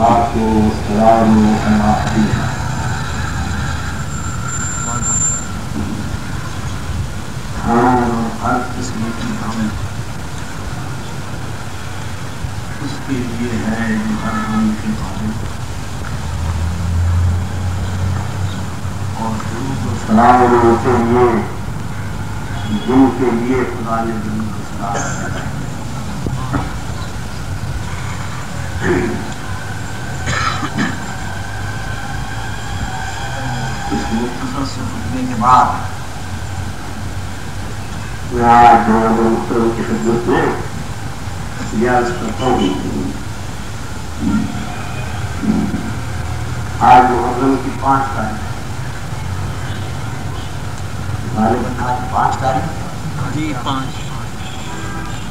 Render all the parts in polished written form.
والصلاة والسلام على حبيبنا ہر قسم کی ہم اس کے لیے ہے جو ہر غم کے بارے اور درود و سلام ان کے لیے جن کے لیے خدا نے درود و سلام اس مختصر سے خطبے کے بعد میں آج محترم کی خدمت میں عرض کرتا ہوں آج محرم کی 5 تاریخ غالباً آج 5 تاریخ جی 5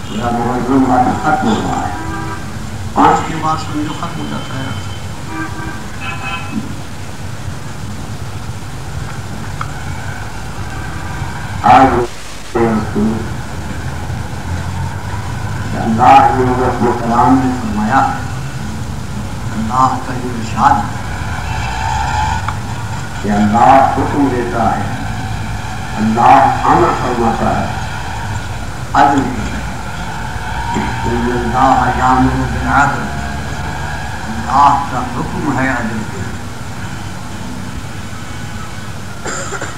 پورا محرم آج ختم ہو رہا ہے 5 کے بعد سمجھو ختم ہو جاتا ہے آج اللہ نے اپنے کلام میں فرمایا اللہ کا جو ارشاد ہے کہ اللہ حکم دیتا ہے اللہ امر فرماتا ہے عدل اللہ یامر بالعدل اللہ کا حکم ہے عدل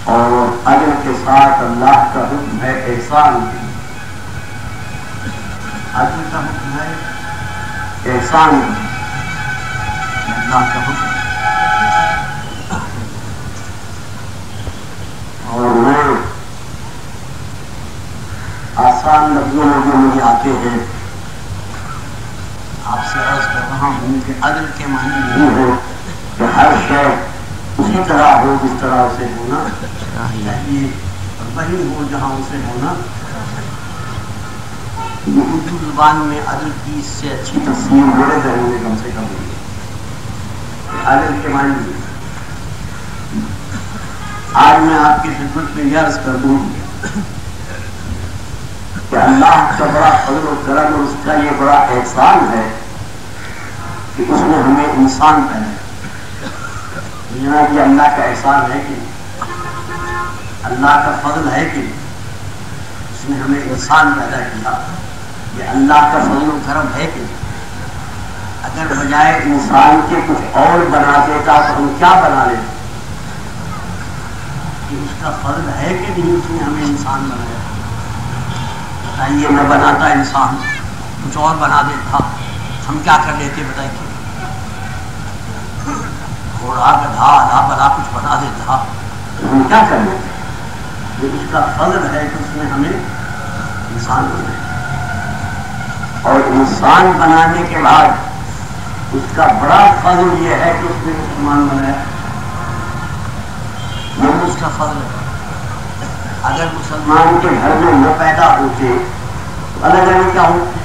اور عدل کے ساتھ اللہ کا حکم ہے احسان کی عدل کا حکم ہے احسان اللہ کا حکم اور میں آسان لفظوں میں جو مجھے آتے ہیں آپ سے عرض کر رہا ہوں کہ عدل کے معنی نہیں ہے کہ ہر شے اسی طرح ہو جس طرح اسے ہونا چاہیے اور وہی ہو جہاں اسے ہونا اردو زبان میں عدل کی اس سے اچھی تفسیر میرے ذہن میں کم سے کم ہوئی ہے عدل کے معنی آج میں آپ کی خدمت میں یہ عرض کر دوں کہ اللہ کا بڑا فضل و کرم اور اس کا یہ بڑا احسان ہے کہ اس نے ہمیں انسان پیدا کیا یہ اللہ کا احسان ہے کہ اللہ کا فضل ہے کہ اس نے ہمیں انسان پیدا کیا یہ اللہ کا فضل و کرم ہے کہ اگر بجائے انسان کے کچھ اور بنا دیتا تو ہم کیا بنا لیتے کہ اس کا فضل ہے کہ نہیں اس نے ہمیں انسان بنایا بتائیے میں بناتا انسان کچھ اور بنا دیتا ہم کیا کر لیتے بتائیے گھوڑا گدھا آدھا بڑا کچھ بنا دیتا ہم کیا کر لیتے یہ اس کا فضل ہے کہ اس نے ہمیں انسان بنایا اور انسان بنانے کے بعد اس کا بڑا فضل یہ ہے کہ اس نے مسلمان بنایا یہ اس کا فضل ہے اگر مسلمان کے گھر میں نہ پیدا ہوتے تو الگ الگ کیا ہوتے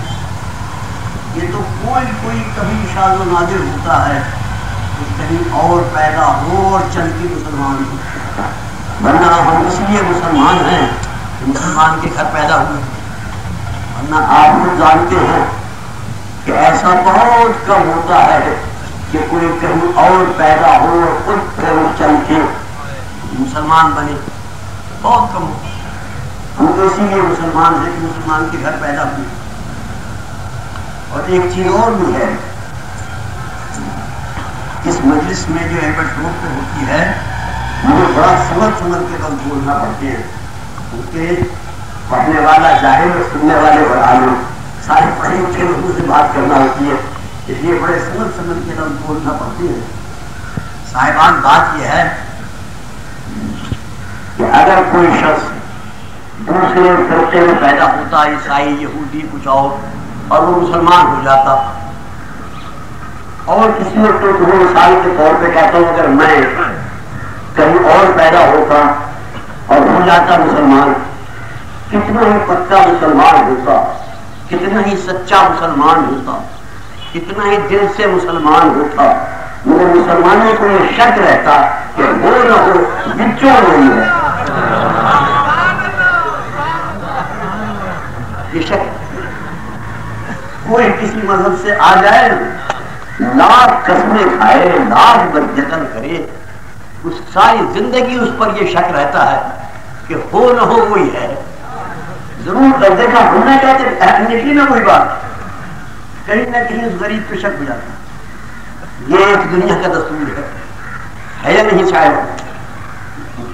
یہ تو کوئی کبھی شاذ و نادر ہوتا ہے کہ کہیں اور پیدا ہو اور چل کے مسلمان ہو ورنہ ہم اس لیے مسلمان ہیں کہ مسلمان کے گھر پیدا ہوئے ورنہ آپ لوگ جانتے ہیں کہ ایسا بہت کم ہوتا ہے کہ کوئی کہیں اور پیدا ہو اور خود کہیں چل کے مسلمان بنے بہت کم ہوتا ہم تو اسی لیے مسلمان ہیں کہ مسلمان کے گھر پیدا ہوئے اور ایک چیز اور بھی ہے اس مجلس میں جو ایبٹ روپ پہ ہوتی ہے مجھے بڑا سمجھ کے لفظ بولنا پڑتے ہیں کیونکہ پڑھنے والا جاہل اور سننے والے بڑا لوگ سارے پڑھے لکھے لوگوں سے بات کرنا ہوتی ہے اس لیے بڑے سمجھ کے لفظ بولنا پڑتے ہیں صاحبان بات یہ ہے کہ اگر کوئی شخص دوسرے فرقے میں پیدا ہوتا عیسائی یہودی کچھ اور وہ مسلمان ہو جاتا اور کسی نے تو مثال کے طور پہ کہتا ہوں اگر میں کہیں اور پیدا ہوتا اور ہو جاتا مسلمان کتنا ہی پکا مسلمان ہوتا کتنا ہی سچا مسلمان ہوتا کتنا ہی دل سے مسلمان ہوتا مگر مسلمانوں کو یہ شک رہتا کہ وہ نہ ہو بچوں نہیں ہے یہ شک کوئی کسی مذہب سے آ جائے نا لاکھ قسمیں کھائے، لاکھ بدجتن کرے، اس ساری زندگی اس پر یہ شک رہتا ہے کہ ہو نہ ہو وہی ہے. ضرور دیکھا ہونا چاہتے نکلی میں کوئی بات، کہیں نہ کہیں اس غریب پہ شک ہو جاتا. یہ ایک دنیا کا دستور ہے یا نہیں؟ شاید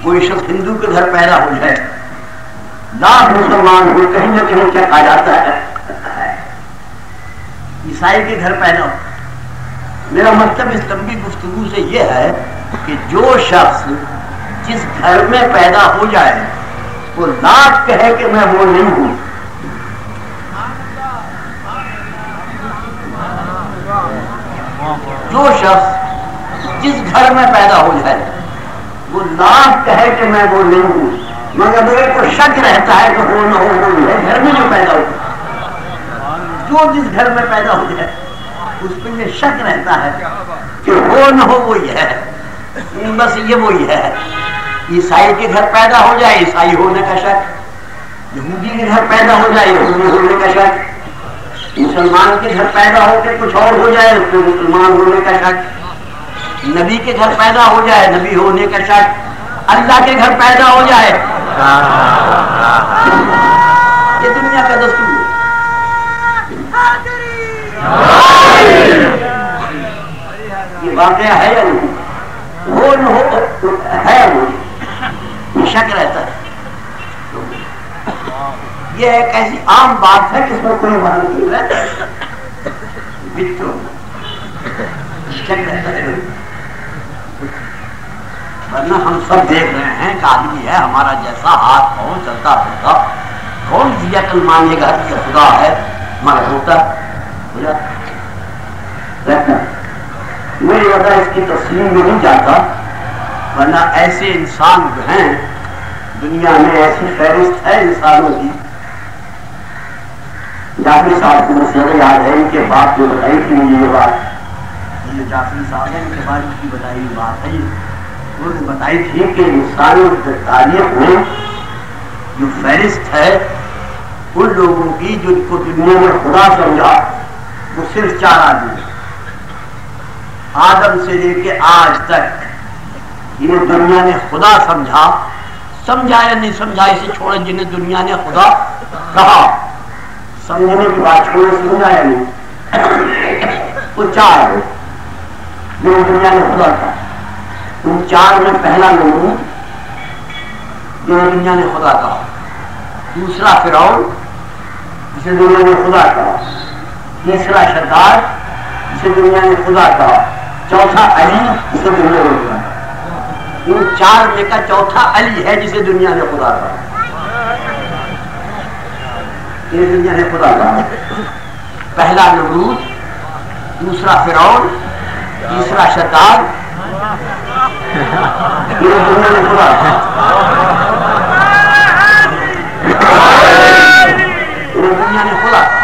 کوئی شخص ہندو کے گھر پیدا ہو جائے، لاکھ مسلمان ہوئے، کہیں نہ کہیں شک آ جاتا ہے. عیسائی کے گھر پیدا ہو. میرا مطلب اس لمبی گفتگو سے یہ ہے کہ جو شخص جس گھر میں پیدا ہو جائے وہ لاکھ کہے کہ میں وہ نہیں ہوں. جو شخص جس گھر میں پیدا ہو جائے وہ لاکھ کہے کہ میں وہ نہیں ہوں، مگر میرے کو شک رہتا ہے کہ وہ نہ ہو وہی ہے. گھر میں جو پیدا ہو، جو جس گھر میں پیدا ہو جائے اس پہ یہ شک رہتا ہے کہ ہو نہ ہو وہی ہے. بس یہ وہی ہے. عیسائی کے گھر پیدا ہو جائے عیسائی ہونے کا شک، یہودی کے گھر پیدا ہو جائے یہودی ہونے کا شک، مسلمان کے گھر پیدا ہو کے کچھ اور ہو جائے اس کو مسلمان ہونے کا شک، نبی کے گھر پیدا ہو جائے نبی ہونے کا شک، اللہ کے گھر پیدا ہو جائے. یہ دنیا کا دستور ہے. یہ واقعہ ہے یا نہیں؟ ہو نہ ہو ہے وہ شک رہتا ہے. یہ ایک ایسی عام بات ہے کہ اس میں کوئی وہاں نہیں رہتا، شک رہتا ہے. ورنہ ہم سب دیکھ رہے ہیں کہ آدمی ہے ہمارا جیسا، ہاتھ پاؤں چلتا پھرتا، کون سی عقل مانے گا کہ خدا ہے؟ مر ہوتا میری وجہ اس کی تسلیم میں نہیں جاتا. ورنہ ایسے انسان جو ہیں دنیا میں، ایسی فہرست ہے انسانوں کی. جعفری صاحب کو مسئلہ یاد ہے، ان کے باپ جو بتائی تھی مجھے یہ بات، یہ جعفری صاحب ہے ان کے بعد کی بتائی ہوئی بات ہے. انہوں نے بتائی تھی کہ انسانوں کی تاریخ میں جو فہرست ہے ان لوگوں کی جن کو دنیا میں خدا سمجھا وہ صرف 4 آدمی، آدم سے لے کے آج تک. جنہیں دنیا نے خدا سمجھا یا نہیں سمجھا اسے چھوڑے، جنہیں دنیا نے خدا کہا، سمجھنے کی بات چھوڑے، سمجھا یا نہیں، وہ 4 ہے جنہیں دنیا نے خدا کہا. ان 4 میں پہلا نمرود جنہیں دنیا نے خدا کہا، دوسرا فرعون جسے دنیا نے خدا کہا، تیسرا شداد جسے دنیا نے خدا کہا، چوتھا علی جسے دنیا نے خدا کہا. ان 4 میں کا چوتھا علی ہے جسے دنیا نے خدا کہا. یہ دنیا نے خدا کہا. پہلا نمرود، دوسرا فرعون، تیسرا شداد، یہ دنیا نے خدا کہا. دنیا نے خدا کہا.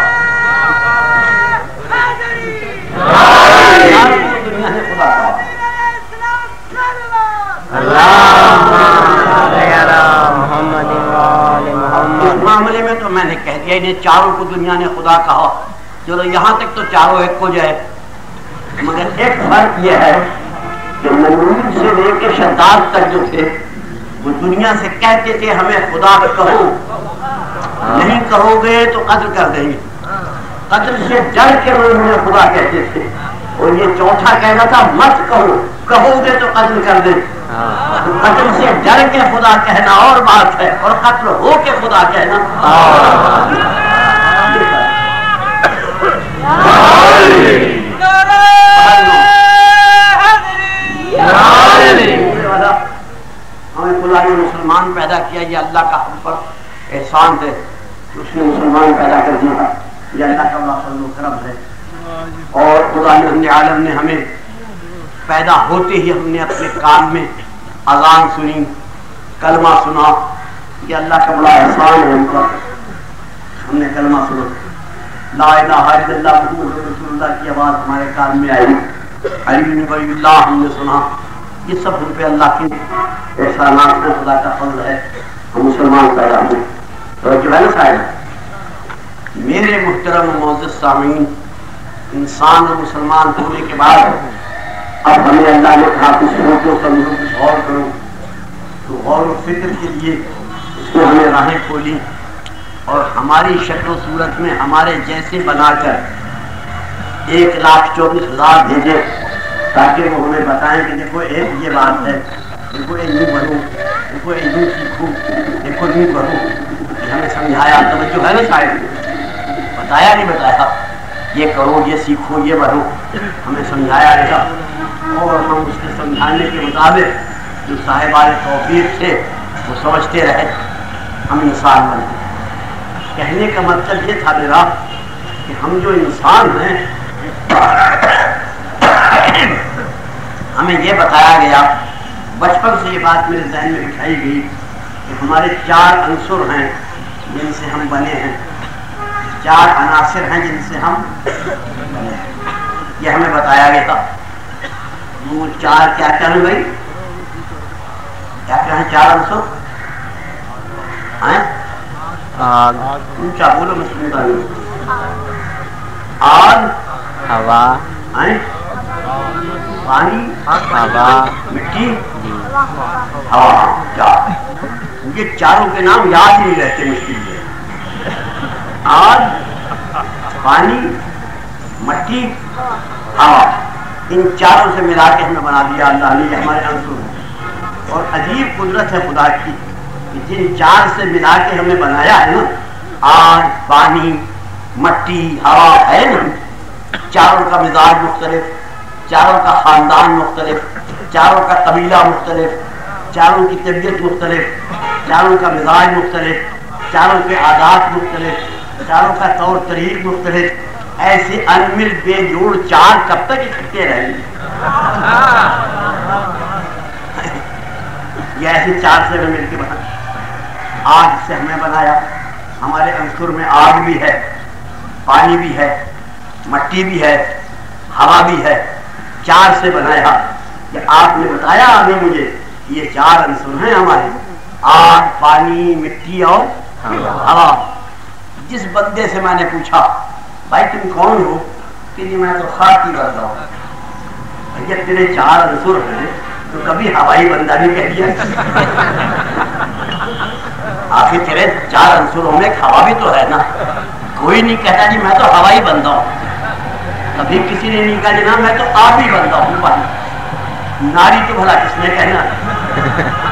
دنیا نے خدا کہا. اس معاملے میں تو میں نے کہہ دیا انہیں 4 کو دنیا نے خدا کہا. چلو یہاں تک تو 4 ایک ہو جائے، مگر ایک فرق یہ ہے کہ نمرود سے لے کے شداد تک جو تھے وہ دنیا سے کہتے تھے ہمیں خدا کہو، نہیں کہو گے تو قتل کر دیں گے. قتل سے ڈر کے وہ انہیں خدا کہتے تھے. اور یہ چوتھا کہنا تھا مت کہو، کہو گے تو قتل کر دیں. قتل سے ڈر کے خدا کہنا اور بات ہے، اور قتل ہو کے خدا کہنا. ہمیں خدا نے مسلمان پیدا کیا، یہ اللہ کا ہم پر احسان ہے. اس نے مسلمان پیدا کر دیا، یہ اللہ کا بڑا فضل و کرم ہے. اور خدا نے عالم نے ہمیں پیدا ہوتے ہی ہم نے اپنے کان میں اذان سنی، کلمہ سنا. یہ اللہ کا بڑا احسان ہے ہم پر. ہم نے کلمہ سنا، لا الہ الا اللہ محمد رسول اللہ کی آواز ہمارے کان میں آئی، علی بن ولی اللہ ہم نے سنا. یہ سب ہم پہ اللہ کے احسانات میں خدا کا فضل ہے. ہم مسلمان پیدا ہوئے. تو جو ہے نا صاحب، میرے محترم معزز سامعین، انسان اور مسلمان ہونے کے بعد اب ہمیں اللہ نے کہا کچھ سوچو سمجھو کچھ غور کرو، تو غور و فکر کے لیے اس نے ہمیں راہیں کھولی اور ہماری شکل و صورت میں ہمارے جیسے بنا کر 1,24,000 بھیجے تاکہ وہ ہمیں بتائیں کہ دیکھو ایک یہ بات ہے، دیکھو یہ یوں بڑھو، دیکھو یہ یوں سیکھو، دیکھو یوں کرو. ہمیں سمجھایا، توجہ ہے نا شاید، بتایا نہیں بتایا، یہ کرو یہ سیکھو یہ بڑھو، ہمیں سمجھایا گیا اور ہم اس کے سمجھانے کے مطابق جو صاحبان توفیق تھے وہ سمجھتے رہے، ہم انسان بنے. کہنے کا مطلب یہ تھا میرا کہ ہم جو انسان ہیں ہمیں یہ بتایا گیا، بچپن سے یہ بات میرے ذہن میں بٹھائی گئی کہ ہمارے 4 عنصر ہیں جن سے ہم بنے ہیں، 4 عناصر ہیں جن سے ہم بنے ہیں. یہ ہمیں بتایا گیا تھا. وہ 4 کیا کیا ہیں بھائی؟ کیا کیا ہیں 4 عنصر؟ اونچا بولو، میں سنتا نہیں. آگ، ہوا، پانی، ہوا، مٹی، ہوا. 4. یہ چاروں کے نام یاد ہی نہیں رہتے مشکل سے. آگ، پانی، مٹی، ہوا، ان چاروں سے ملا کے ہمیں بنا دیا اللہ نے. یہ ہمارے عنصر ہیں اور عجیب قدرت ہے خدا کی کہ جن 4 سے ملا کے ہمیں بنایا ہے نا، آگ، پانی، مٹی، ہوا ہے نا، چاروں کا مزاج مختلف، چاروں کا خاندان مختلف، چاروں کا قبیلہ مختلف، چاروں کی طبیعت مختلف، چاروں کا مزاج مختلف، چاروں کے عادات مختلف، چاروں کا طور طریق مختلف. ایسے انمل بے جوڑ 4 کب تک اکٹھے رہیں گے؟ یہ ایسے 4 سے مل کے بنا. آگ سے ہمیں بنایا، ہمارے عنصر میں آگ بھی ہے، پانی بھی ہے، مٹی بھی ہے، ہوا بھی ہے. 4 سے بنایا. کہ آپ نے بتایا آگے مجھے یہ 4 عنصر ہیں ہمارے، آگ، پانی، مٹی اور ہوا. جس بندے سے میں نے پوچھا بھائی تم کون ہو؟ کہ جی میں تو خاکی بندہ ہوں. جب تیرے 4 عنصر ہیں تو کبھی ہوائی بندہ نہیں کہہ دیا؟ آخر تیرے 4 عنصروں میں ہوا بھی تو ہے نا. کوئی نہیں کہتا جی میں تو ہوائی بندہ ہوں. کبھی کسی نے نہیں کہا جناب میں تو آبی بندہ ہوں. پانی ناری تو بھلا کس نے کہنا؟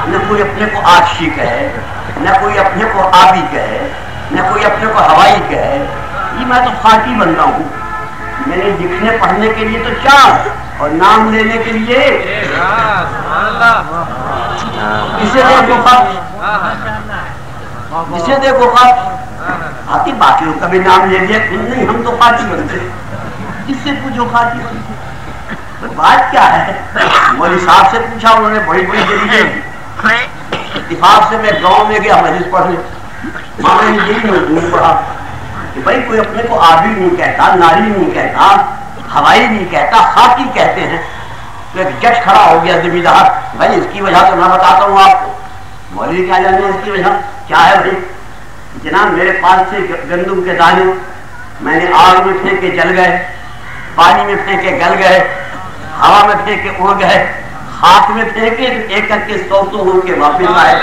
نہ کوئی اپنے کو آشی کہے، نہ کوئی اپنے کو آبی کہے، نہ کوئی اپنے کو ہوائی کہے. یہ میں تو خاکی بندہ ہوں. میں نے لکھنے پڑھنے کے لیے تو 4 اور نام لینے کے لیے اسے دیکھو خط، جسے دیکھو خط آتی. باقیوں کا بھی نام لے لیا نہیں، ہم تو خاکی بنتے. کس سے پوچھو خاکی بنتے؟ بات کیا ہے؟ مولوی صاحب سے پوچھا، انہوں نے بڑی بڑی دلیلیں دی. اتفاق سے میں گاؤں میں گیا مجلس پڑھنے، وہاں میں نے یہی مضمون پڑھا کہ بھائی کوئی اپنے کو آبی نہیں کہتا، ناری نہیں کہتا، ہوائی نہیں کہتا، خاکی کہتے ہیں. تو ایک جج کھڑا ہو گیا ذمہ دار، بھائی اس کی وجہ تو میں بتاتا ہوں آپ کو. مولوی کیا جانے اس کی وجہ کیا ہے؟ بھائی جناب میرے پاس سے گندم کے دانے میں نے آگ میں پھینکے جل گئے، پانی میں پھینکے گل گئے، ہوا میں پھینکے اڑ گئے، ہاتھ میں پھینکے ایک کر کے 100 ہو کے واپس آئے.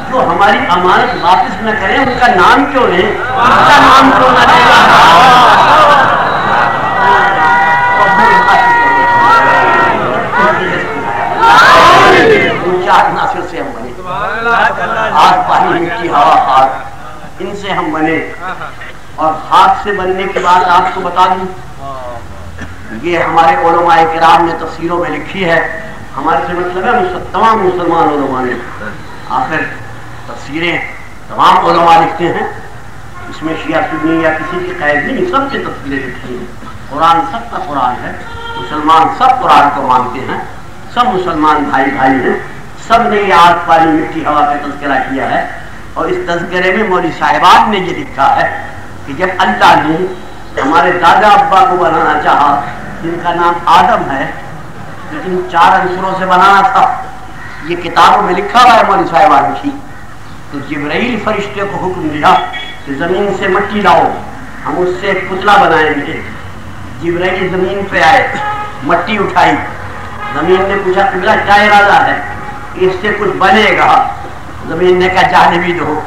جو ہماری امانت واپس نہ کریں ان کا نام کیوں لیں؟ ان کا نام کیوں نہ لیں؟ چار عناصر سے ہم بنے، آگ، پانی، مٹی، ہوا، خاک، ان سے ہم بنے. اور خاک سے بننے کے بعد آپ کو بتا دوں یہ ہمارے علماء کرام نے تفسیروں میں لکھی ہے. ہمارے سے مطلب ہے تمام مسلمان علماء نے، آخر تفسیریں تمام علماء لکھتے ہیں، اس میں شیعہ سنی یا کسی کی قید نہیں، سب کی تفسیریں لکھی ہیں. قرآن سب کا قرآن ہے، مسلمان سب قرآن کو مانتے ہیں، سب مسلمان بھائی بھائی ہیں. سب نے یہ آگ، پانی، مٹی، ہوا کا تذکرہ کیا ہے. اور اس تذکرے میں مولوی صاحبان نے یہ لکھا ہے کہ جب اللہ نے ہمارے دادا ابا کو بنانا چاہا جن کا نام آدم ہے، لیکن 4 عنصروں سے بنانا تھا. یہ کتابوں میں لکھا ہوا ہے مولوی صاحبان کی. تو جبرائیل فرشتے کو حکم دیا کہ زمین سے مٹی لاؤ، ہم اس سے ایک پتلا بنائیں گے۔ جبرائیل زمین پہ آئے، مٹی اٹھائی، زمین نے پوچھا قبلہ کیا ارادہ ہے کہ اس سے کچھ بنے گا؟ زمین نے کہا جانے بھی دو،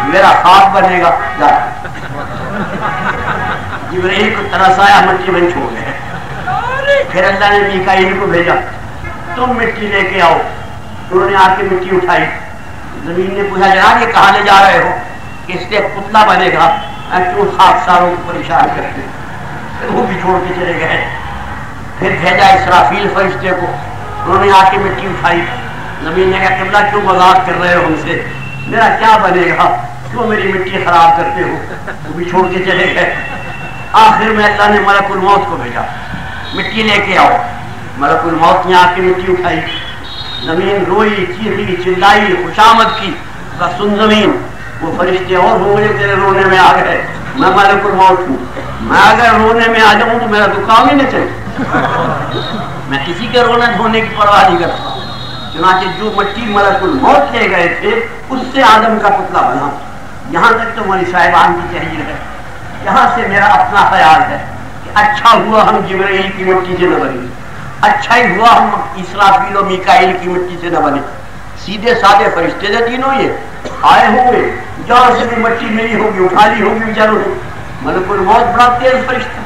میرا خواب بنے گا، جا۔ جبرائیل کو ترس آیا، مٹی بن چھوڑ گئے۔ پھر اللہ نے میکائیل کو بھیجا، تم مٹی لے کے آؤ۔ انہوں نے آ کے مٹی اٹھائی، زمین نے پوچھا جناب یہ کہاں لے جا رہے ہو؟ کہ اس سے ایک پتلا بنے گا، کیوں خاکساروں کو پریشان کرتے؟ وہ بھی چھوڑ کے چلے گئے۔ پھر بھیجا اسرافیل فرشتے کو، انہوں نے آ کے مٹی اٹھائی، زمین نے کہا قبلہ کیوں مذاق کر رہے ہو ہم سے؟ میرا کیا بنے گا؟ کیوں میری مٹی خراب کرتے ہو؟ وہ بھی چھوڑ کے چلے گئے۔ آخر میں اللہ نے ملک الموت کو بھیجا، مٹی لے کے آؤ۔ ملک الموت نے آ کے مٹی اٹھائی، زمین روئی، چیخی، چلائی، خوشامد کی، سن زمین وہ فرشتے اور ہوں گے تیرے رونے میں آ گئے، میں ملک الموت ہوں، میں اگر رونے میں آ جاؤں تو میرا تو کام ہی نہ چلے، میں کسی کے رونے دھونے کی پرواہ نہیں کرتا۔ چنانچہ جو مٹی ملک الموت لے گئے تھے اس سے آدم کا پتلا بنا۔ یہاں تک تو ہماری صاحبان کی تحریر ہے۔ یہاں سے میرا اپنا خیال ہے کہ اچھا ہوا ہم جبرائیل کی مٹی سے نہ بنے، اچھا ہی ہوا ہم اسرافیل و میکائیل کی مٹی سے نہ بنے۔ سیدھے سادے فرشتے تھے تینوں، یہ آئے ہوں گے جہاں سے بھی مٹی ملی ہوگی اٹھا لی ہوگی بیچاروں نے۔ ملک الموت بڑا تیز فرشتہ،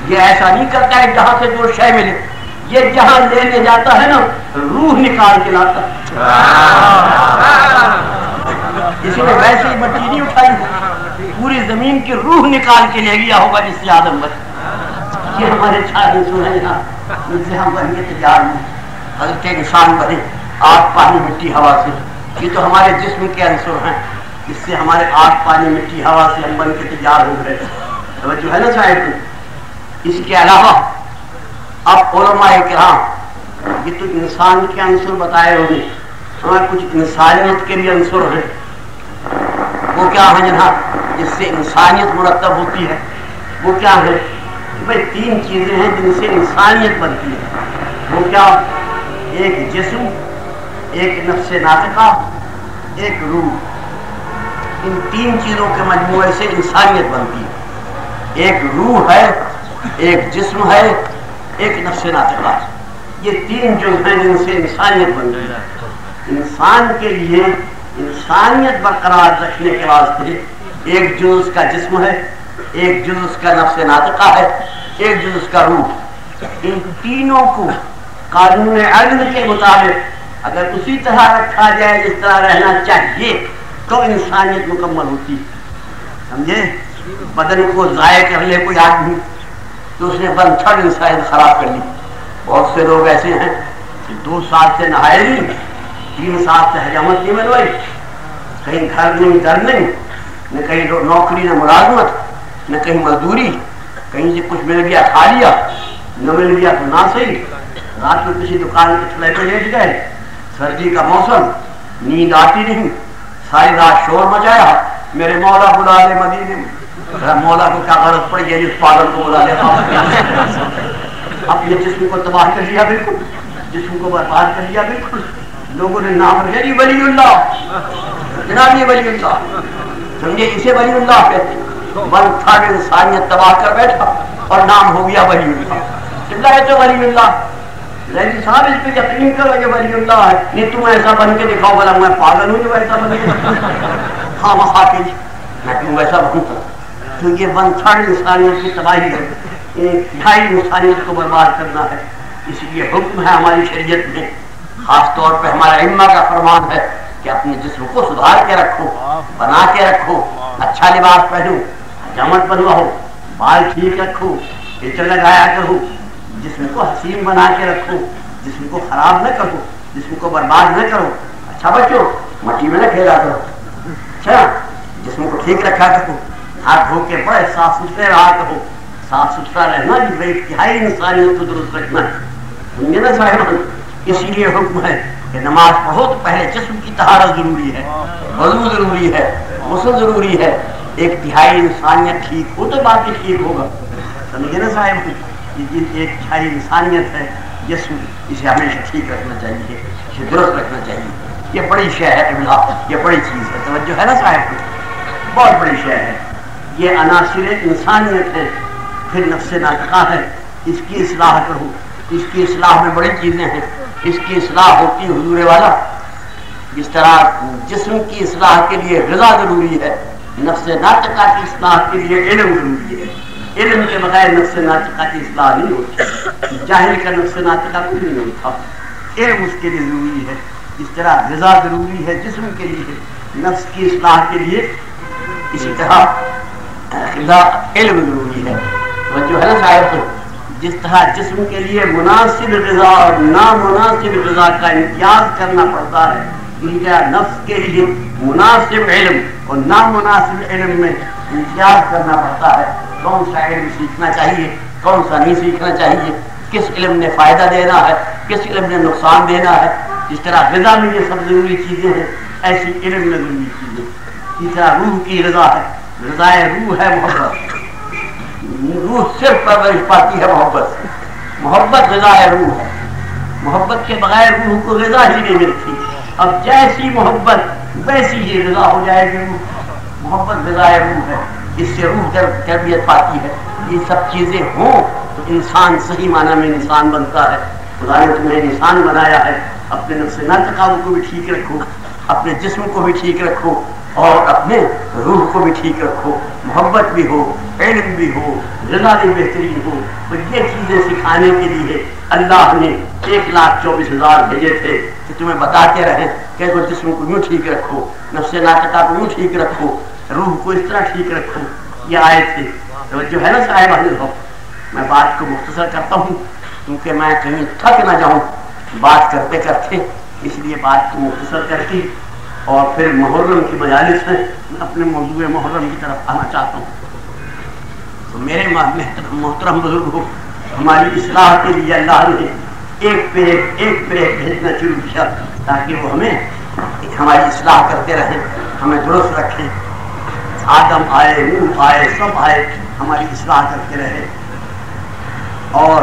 یہ ایسا نہیں کرتا ہے جہاں سے جو شے ملے، یہ جہاں لینے جاتا ہے نا روح نکال کے لاتا ہے۔ کسی نے ویسے ہی مٹی نہیں اٹھائی، پوری زمین کی روح نکال کے لے گیا ہوگا جس سے آدم بنے۔ یہ ہمارے چار عنصر ہیں یہاں، ان سے ہم بننے تیار ہیں۔ حضرت انسان بنے آگ پانی مٹی ہوا سے، یہ تو ہمارے جسم کے عنصر ہیں، اس سے ہمارے آگ پانی مٹی ہوا سے ہم بن کے تیار ہو گئے۔ توجہ ہے نا صاحب؟ اس کے علاوہ اب علماء کرام یہ تو انسان کے عنصر بتائے ہوئے، ہمارے کچھ انسانیت کے بھی عنصر ہیں۔ وہ کیا ہے جناب جس سے انسانیت مرتب ہوتی ہے؟ وہ کیا ہے؟ بھائی تین چیزیں ہیں جن سے انسانیت بنتی ہے۔ وہ کیا؟ ایک جسم، ایک نفس ناطقہ، ایک روح۔ ان تین چیزوں کے مجموعے سے انسانیت بنتی ہے۔ ایک روح ہے، ایک جسم ہے، ایک نفس ناطقہ۔ یہ تین جو ہیں جن سے انسانیت بنتی ہے۔ انسان کے لیے انسانیت برقرار رکھنے کے واسطے ایک جز اس کا جسم ہے، ایک جز اس کا نفس ناطقہ ہے، ایک جز اس کا روح۔ ان تینوں کو قانون عدل کے مطابق اگر اسی طرح رکھا جائے جس طرح رہنا چاہیے تو انسانیت مکمل ہوتی ہے۔ سمجھے؟ بدن کو ضائع کر لے کوئی آدمی تو اس نے بنتھڑ انسانیت خراب کر لی۔ بہت سے لوگ ایسے ہیں کہ 2 سال سے نہائے نہیں، 3 سال سے حجامت نہیں بنوائی، کہیں گھر نہیں در نہیں، نہ کہیں نوکری نہ ملازمت، نہ کہیں مزدوری، کہیں سے کچھ مل گیا کھا لیا، نہ مل گیا تو نہ صحیح۔ رات کو کسی دکان کے ٹھلے پہ لیٹ گئے، سردی کا موسم، نیند آتی نہیں، ساری رات شور مچایا، میرے مولا بلا لے مدینے میں۔ مولا کو کیا غرض پڑی ہے اس پاگل کو بلا لے؟ اپنے جسم کو تباہ کر لیا، بالکل جسم کو برباد کر لیا، بالکل لوگوں نے نام رکھا جی ولی اللہ، جناب یہ ولی اللہ، سمجھے اسے ولی اللہ کہتے ہیں۔ بن تھا انسانیت تباہ کر بیٹھا اور نام ہو گیا ولی اللہ۔ اللہ ہے تو ولی اللہ، لیکن صاحب اس پہ یقین کرو یہ ولی اللہ ہے، نہیں تم ایسا بن کے دکھاؤ، بلا میں پاگل ہوں جو ایسا بن کے ہاں وہاں کے میں تم ویسا بنتا، تو یہ بن تھا انسانیت کی تباہی ہے، انتہائی انسانیت کو برباد کرنا ہے۔ اس لیے حکم ہے ہماری شریعت میں، خاص طور پہ ہمارا ائمہ کا فرمان ہے کہ اپنے جسم کو سدھار کے رکھو، بنا کے رکھو، اچھا لباس پہنو، حجامت بنواؤ، بال ٹھیک رکھو، عطر لگایا کرو، جسم کو حسین بنا کے رکھو، جسم کو خراب نہ کرو، جسم کو برباد نہ کرو۔ اچھا بچوں مٹی میں نہ کھیلا کرو، اچھا جسم کو ٹھیک رکھا کرو، ہاتھ دھو کے بڑے صاف ستھرے رہا کرو۔ صاف ستھرا رہنا جو بے انتہائی انسانیت کو درست رکھنا ہے، سمجھے نا صاحب؟ اسی لیے حکم ہے کہ نماز پڑھو تو پہلے جسم کی طہارت ضروری ہے، وضو ضروری ہے، غسل ضروری ہے، ایک تہائی انسانیت ٹھیک ہو تو باقی ٹھیک ہوگا، سمجھے نا صاحب؟ یہ ایک تہائی انسانیت ہے، جسم اسے ہمیشہ ٹھیک رکھنا چاہیے، اسے درست رکھنا چاہیے۔ یہ بڑی شے ہے، یہ بڑی چیز ہے، توجہ ہے نا صاحب؟ بہت بڑی شے ہے. یہ عناصر انسانیت ہے. پھر نفس ناطقہ ہے، اس کی اصلاح کرو. اس کی اصلاح میں بڑی چیزیں ہیں. اس کی اصلاح ہوتی حضور والا جس طرح جسم کی اصلاح کے لیے غذا ضروری ہے، نفس ناطقہ کی اصلاح کے لیے علم ضروری ہے. علم کے بغیر نفس ناطقہ کی اصلاح نہیں ہوتی. جاہل کا نفس ناطقہ کچھ نہیں ہوتا. علم اس کے لیے ضروری ہے. جس طرح غذا ضروری ہے جسم کے لیے، نفس کی اصلاح کے لیے اسی طرح غذا علم ضروری ہے. جو ہے نا صاحب، جس طرح جسم کے لیے مناسب غذا اور نامناسب غذا کا امتیاز کرنا پڑتا ہے، اسی طرح نفس کے لیے مناسب علم اور نامناسب علم میں امتیاز کرنا پڑتا ہے. کون سا علم سیکھنا چاہیے، کون سا نہیں سیکھنا چاہیے، کس علم نے فائدہ دینا ہے، کس علم نے نقصان دینا ہے. جس طرح غذا میں یہ سب ضروری چیزیں ہیں، ایسی علم میں ضروری چیزیں. اسی طرح روح کی غذا ہے، غذائے روح ہے محبت. روح صرف پرورش پاتی ہے محبت سے. محبت غذائے روح ہے. محبت کے بغیر روح کو غذا ہی نہیں ملتی. اب جیسی محبت ویسی ہی غذا ہو جائے گی. محبت غذائے روح ہے، اس سے روح تربیت پاتی ہے. یہ سب چیزیں ہوں تو انسان صحیح معنی میں انسان بنتا ہے. خدا نے تمہیں انسان بنایا ہے. اپنے نفس ناطقہ کو بھی ٹھیک رکھو، اپنے جسم کو بھی ٹھیک رکھو اور اپنے روح کو بھی ٹھیک رکھو. محبت بھی ہو، علم بھی ہو، غذا بھی بہترین ہو. تو یہ چیزیں سکھانے کے لیے اللہ نے 1,24,000 بھیجے تھے کہ تمہیں بتاتے رہیں کہ جسم کو یوں ٹھیک رکھو، نفس ناطقہ کو یوں ٹھیک رکھو، روح کو اس طرح ٹھیک رکھو. یہ آیت تھی. جو ہے نا صاحب حضرت ہو، میں بات کو مختصر کرتا ہوں کیونکہ میں کہیں تھک نہ جاؤں بات کرتے کرتے، اس لیے بات کو مختصر کر کے اور پھر محرم کی مجالس میں اپنے موضوع محرم کی طرف آنا چاہتا ہوں. تو میرے محترم بزرگ ہو، ہماری اصلاح کے لیے اللہ نے ایک پہ ایک بھیجنا شروع کیا تاکہ وہ ہماری اصلاح کرتے رہیں، ہمیں درست رکھیں. آدم آئے، نوح آئے، سب آئے، ہماری اصلاح کرتے رہے. اور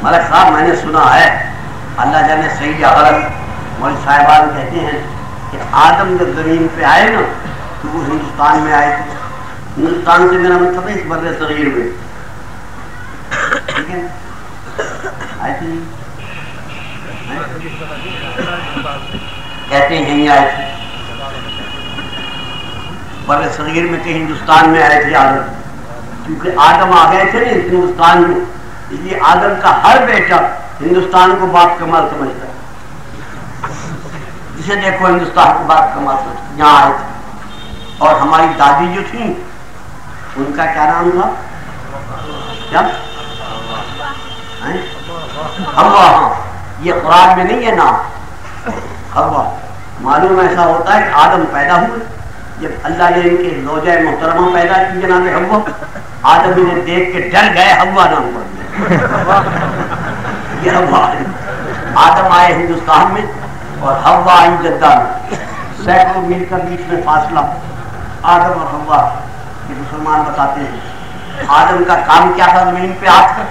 ملک صاحب میں نے سنا ہے، اللہ جانے صحیح یا غلط، مولوی صاحبان کہتے ہیں کہ آدم جب زمین پہ آئے نا تو وہ ہندوستان میں آئے تھے. ہندوستان سے میرا مطلب ہے اس بر صغیر میں، ٹھیک ہے، آئے تھے، کہتے ہیں یہیں آئے تھے بر صغیر میں کہ ہندوستان میں آئے تھے آدم. کیونکہ آدم آ گئے تھے نا ہندوستان میں، اس لیے آدم کا ہر بیٹا ہندوستان کو باپ کا مال سمجھتا ہے. جسے دیکھو ہندوستان کو باپ کا مال سمجھتا ہے. یہاں آئے تھے. اور ہماری دادی جو تھی ان کا کیا نام تھا؟ کیا؟ حوا. ہاں، یہ قرآن میں نہیں ہے نام حوا. معلوم ایسا ہوتا ہے کہ آدم پیدا ہوئے، جب اللہ نے ان کے زوجہ محترمہ پیدا کی جناب حوا، آدم انہیں دیکھ کے ڈر گئے، حوا نام پڑ گیا. یہ حوا ہے. آدم آئے ہندوستان میں اور حوا آئی جدہ میں. سینکڑوں میل کا بیچ میں فاصلہ. آدم اور حوا یہ مسلمان بتاتے ہیں آدم کا کام کیا تھا؟ زمین پہ آ کر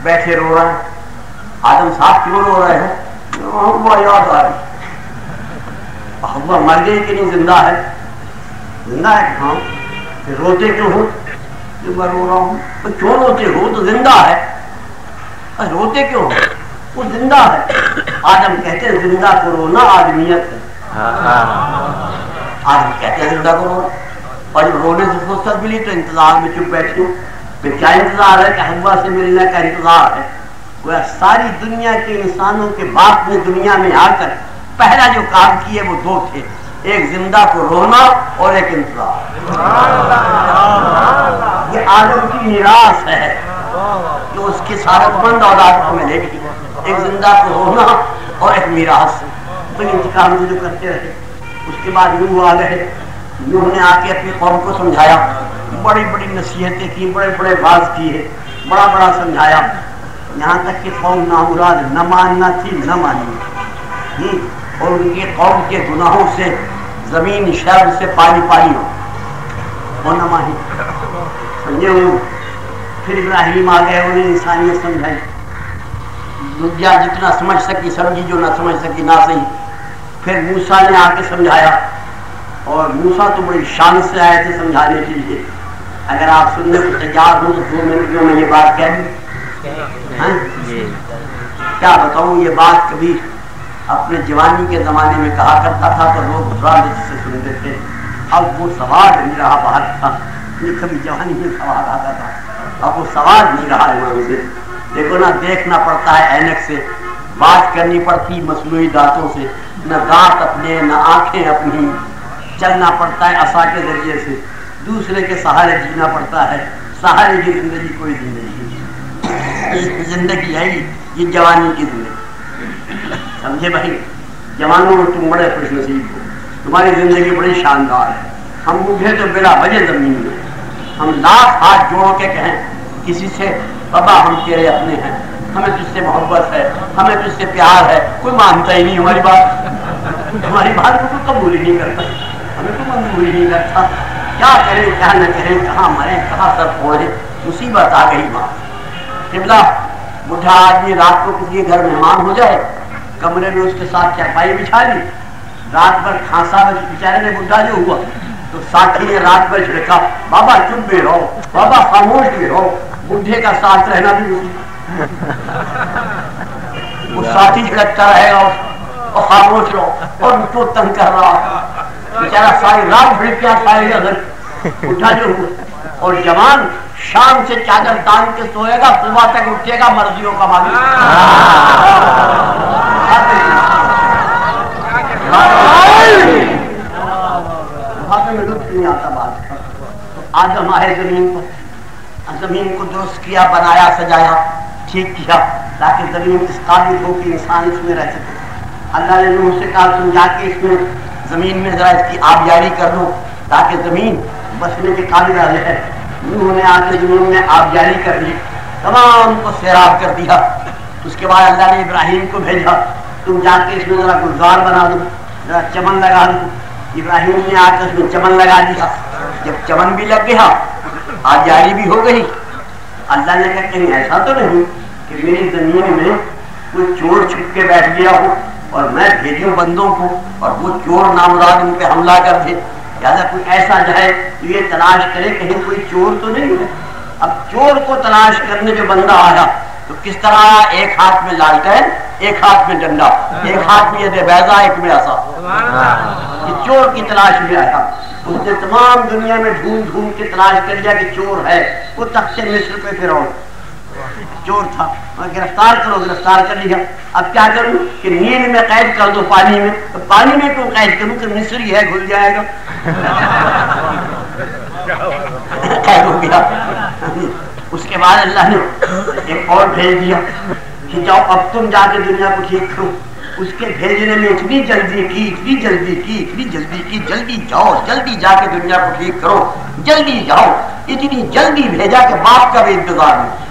بیٹھے رو رہے ہیں. آدم صاحب کیوں رو رہے ہیں؟ حوا یاد آ رہی. حوا مر گئی کہ نہیں زندہ ہے؟ زندہ ہے. ہاں. پھر روتے کیوں ہو؟ جو میں رو رہا ہوں. تو کیوں روتے ہو؟ تو زندہ ہے. روتے کیوں ہو؟ وہ زندہ ہے. آدم کہتے ہیں زندہ کو رونا آدمیت ہے. آدم کہتے ہیں زندہ کو رونا، اور جب رونے سے فرصت ملی تو انتظار میں چپ بیٹھے. پھر کیا انتظار ہے؟ کہ حوا سے ملنے کا انتظار ہے. وہ ساری دنیا کے انسانوں کے باپ نے دنیا میں آ کر پہلا جو کام کیے وہ دو تھے، ایک زندہ کو رونا اور ایک انتظار. یہ آدم کی میراث ہے جو اس کی سعادت مند اولاد کو ملے گی. ایک زندہ کو رونا اور ایک میراث. انتقام جو کرتے رہے. اس کے بعد نوح آ گئے. نوح نے آ کے اپنی قوم کو سمجھایا، بڑی بڑی نصیحتیں کی، بڑے بڑے باز کیے، بڑا بڑا سمجھایا. یہاں تک کہ قوم نامراد نہ ماننا تھی نہ مانی، اور ان کی قوم کے گناہوں سے زمین شر سے پانی پانی ہو نہ مانی. سمجھے ہو؟ پھر ابراہیم آ گئے، انہیں انسانیت سمجھائی. دنیا جتنا سمجھ سکی سمجھی، جو نہ سمجھ سکی نہ صحیح. پھر موسیٰ نے آ کے سمجھایا اور موسیٰ تو بڑی شان سے آئے تھے سمجھانے کے لیے. اگر آپ سننے کو تیار ہوں تو 2 منٹ میں یہ بات کہہ دوں. کیا بتاؤں، یہ بات کبھی اپنے جوانی کے زمانے میں کہا کرتا تھا تو لوگ گھبراہٹ سے سنتے تھے. اب وہ سوال نہیں رہا باہر کا. یہ کبھی جوانی میں سوال آتا تھا، اب وہ سوال نہیں رہا امام سے. دیکھو نا، دیکھنا پڑتا ہے اینک سے، بات کرنی پڑتی مصنوعی دانتوں سے، نہ دانت اپنے نہ آنکھیں اپنی، چلنا پڑتا ہے عصا کے ذریعے سے، دوسرے کے سہارے جینا پڑتا ہے. سہارے کی زندگی کوئی زندگی نہیں، زندگی ہے یہ جوانی کی زندگی. سمجھے بھائی، جوانوں میں تم بڑے خوش نصیب ہو، تمہاری زندگی بڑی شاندار ہے. ہم بوڑھے تو بلا وجہ زمین میں، ہم لاکھ ہاتھ جوڑ کے کہیں کسی سے بابا ہم تیرے اپنے ہیں، ہمیں تجھ سے محبت ہے، ہمیں تجھ سے پیار ہے، کوئی مانتا ہی نہیں ہماری بات. ہماری بات کو کوئی قبول ہی نہیں کرتا، ہمیں کوئی منظور ہی نہیں کرتا. کیا کریں کیا نہ کریں، کہاں مریں کہاں سر پھوڑیں، مصیبت آ گئی وہاں. قبلہ بوڑھا آدمی رات کو کسی کے گھر مہمان ہو جائے، کمرے میں اس کے ساتھ چارپائی بچھا لی، رات بھر کھانسا بیچارے نے بوڑھا جو ہوا تو ساتھی نے رات بھر جھڑکا، بابا چپ بھی رہو، بابا خاموش بھی رہو. بوڑھے کا ساتھ رہنا بھی وہ ساتھی جھڑکتا رہے گا اور خاموش رہو، اور اس کو تنگ کر رہا بیچارہ ساری رات بھڑکیا کھائے گا گھر بوڑھا جو ہوا. اور جوان شام سے چادر تان کے سوئے گا، صبح تک اٹھے گا مرضیوں کا مالک. میں لطف نہیں آتا بات کا. آدم آئے زمین پر، زمین کو درست کیا، بنایا، سجایا، ٹھیک کیا تاکہ زمین اس قابل ہو کہ انسان اس میں رہ سکے. اللہ نے نوح سے کہا تم جا کے اس میں زمین میں ذرا اس کی آبیاری کر دو تاکہ زمین بسنے کے قابل آ جائے. نوح نے آ کے زمین میں آبیاری کر دی، تمام کو سیراب کر دیا. اس کے بعد اللہ نے ابراہیم کو بھیجا، تم جا کے اس میں ذرا گلزار بنا دو، ذرا چمن لگا دو. ابراہیم نے آ کے اس میں چمن لگا دیا. جب چمن بھی لگ گیا، آبیاری بھی ہو گئی. اللہ نے کہا کہیں ایسا تو نہیں کہ میری زمین میں کوئی چور چھپ کے بیٹھ گیا ہو اور میں بھیجوں بندوں کو اور وہ چور نامراد ان پہ حملہ کر دے. لہٰذا کوئی ایسا جائے تو یہ تلاش کرے کہیں کوئی چور تو نہیں ہے. اب چور کو تلاش کرنے جو بندہ آیا تو کس طرح آیا؟ ایک ہاتھ میں لالٹین، ایک ہاتھ میں ڈنڈا، ایک ہاتھ میں یہ بیضا، ایک میں عصا. یہ چور کی تلاش میں آیا. اس نے تمام دنیا میں ڈھونڈ ڈھونڈ کے تلاش کر لیا کہ چور ہے. وہ تخت مصر پہ فرعون چور تھا، گرفتار کرو، گرفتار کر لیا. اب کیا کروں کہ نیند میں قید کر دو پانی میں. تو پانی میں کیوں قید کروں کہ مصری ہے، گھل جائے گا. قید ہو گیا. اس کے بعد اللہ نے ایک اور بھیج دیا کہ جاؤ اب تم جا کے دنیا کو ٹھیک کرو. اس کے بھیجنے میں اتنی جلدی کی، اتنی جلدی کی، اتنی جلدی کی، جلدی جاؤ، جلدی جا کے دنیا کو ٹھیک کرو، جلدی جاؤ. اتنی جلدی بھیجا کہ باپ کا بھی انتظار نہیں.